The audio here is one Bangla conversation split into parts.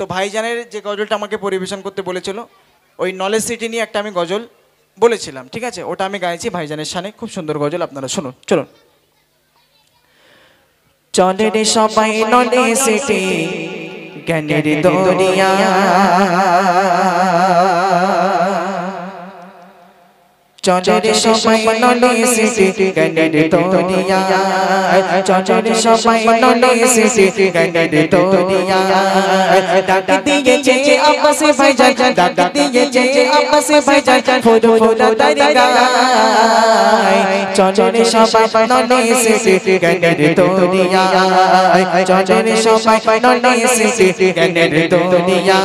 তো ভাইজানের যে গজলটা আমাকে পরিবেশন করতে বলেছিল ওই নলেজ সিটি নিয়ে একটা আমি গজল বলেছিলাম, ঠিক আছে, ওটা আমি গাইছি ভাইজানের শানে। খুব সুন্দর গজল, আপনারা শুনুন, চলুন। চলে রে সবাই নলেজ সিটি জ্ঞানের দরিয়া, চলে রে সবাই নলেজ সিটি জ্ঞানের দরিয়া, চলে রে সবাই নলেজ সিটি জ্ঞানের দরিয়া। ডাক দিয়েছে আব্বাস ভাইজান, ডাক দিয়েছে আব্বাস ভাইজান, ফুল ফুল তারি গায়। চলে রে সবাই নলেজ সিটি জ্ঞানের দরিয়া, চলে রে সবাই নলেজ সিটি জ্ঞানের দরিয়া।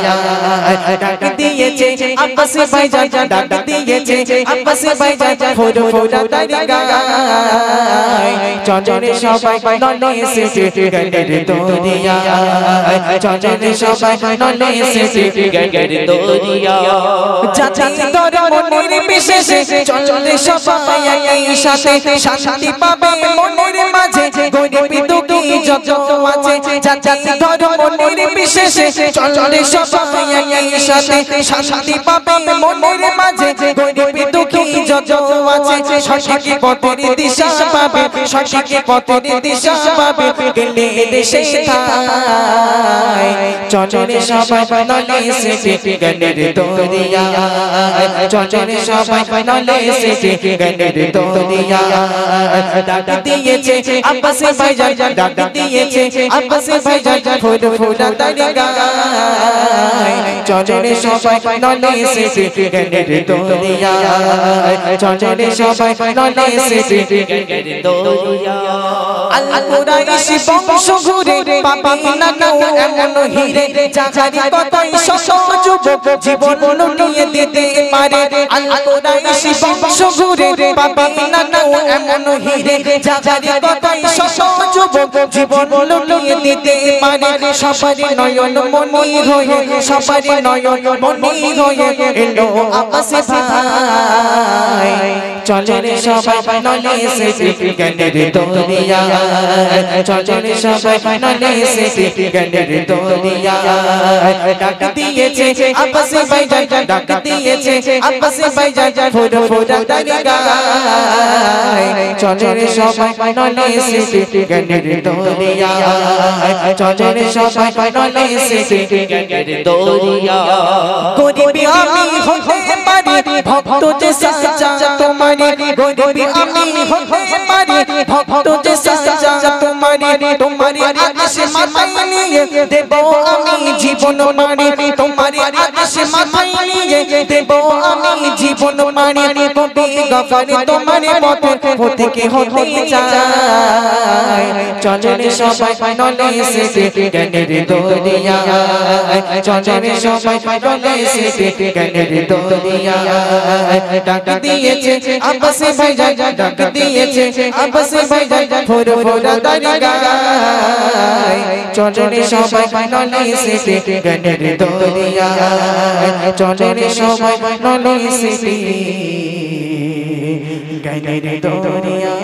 ডাক দিয়েছে আব্বাস ভাইজান, ডাক দিয়েছে আব্বাস ভাইজান, ফুল ফুল তারি গায়। চলে রে সবাই নলেজ সিটি জ্ঞানের দরিয়া, চলে রে সবাই নলেজ সিটি জ্ঞানের দরিয়া। জাতি ধর্ম নির্বিশেষে চলে সবাই একই সাথে, শান্তি পাবে মনের মাঝে গরিব দুঃখী যত আছে। জাতি ধর্ম নির্বিশেষে চলে সবাই একই সাথে, শান্তি পাবে মনের মাঝে গরিব দুঃখী যত আছে। সঠিক পথের দিশা পাবে, সঠিক পথের দিশা পাবে, গেলে দেশে ঠাই। চলে রে সবাই নলেজ সিটি জ্ঞানের দরিয়া, চলে রে সবাই নলেজ সিটি জ্ঞানের দরিয়া। ডাক দিয়েছে আব্বাস ভাইজান, ডাক দিয়েছে আব্বাস ভাইজান, ফুল ফুল তারি গায়। চলে রে সবাই নলেজ সিটি জ্ঞানের দরিয়া, চলে রে সবাই নলেজ সিটি জ্ঞানের দরিয়া। আল কুরাইশি বংশ ঘুরে পাবি না কেউ এমন হিরে, যাহারি কথাই শত যুবক জীবন লুটিয়ে দিতে পারে। আল কুরাইশি বংশ ঘুরে পাবি না কেউ এমন হিরে, যাহারি কথাই শত যুবক জীবন লুটিয়ে দিতে পারে। সবারই নয়ন মনি হয়ে, সবারই নয়ন মনি হয়ে এলো আব্বাস ভাই। চলে রে সবাই নলেজ সিটি জ্ঞানের দরিয়া, চলে রে সবাই নলেজ সিটি জ্ঞানের দরিয়া। ডাক দিয়েছে আব্বাস ভাইজান, ডাক দিয়েছে আব্বাস ভাইজান, ফুল ফুল তারি গায়। চলে রে সবাই নলেজ সিটি জ্ঞানের দরিয়া, চলে রে সবাই নলেজ সিটি জ্ঞানের দরিয়া। গরিবি আমি হতে পারি ভক্ত যে সাজা তোমারি, গরিবি আমি হতে পারি ভক্ত যে সাজা তোমারি। তোমারি আকাশে মাথায় নিয়ে দেব আমি জীবন মারি, তোমারি আকাশে মাথায় নিয়ে দেব আমি জীবন মারি। কবি গফারি তোমারি পথে থেকে হতে চায়। চলে রে সবাই নলেজ সিটি জ্ঞানের দরিয়া, চলে রে সবাই নলেজ সিটি জ্ঞানের দরিয়া। ডাক দিয়েছে আব্বাস ভাইজান, ডাক দিয়েছে আব্বাস ভাইজান, ফুল ফুল তারি গায়। চলে রে সবাই নলেজ সিটি জ্ঞানের দরিয়া, চলে রে সবাই নলেজ সিটি জ্ঞানের দরিয়া।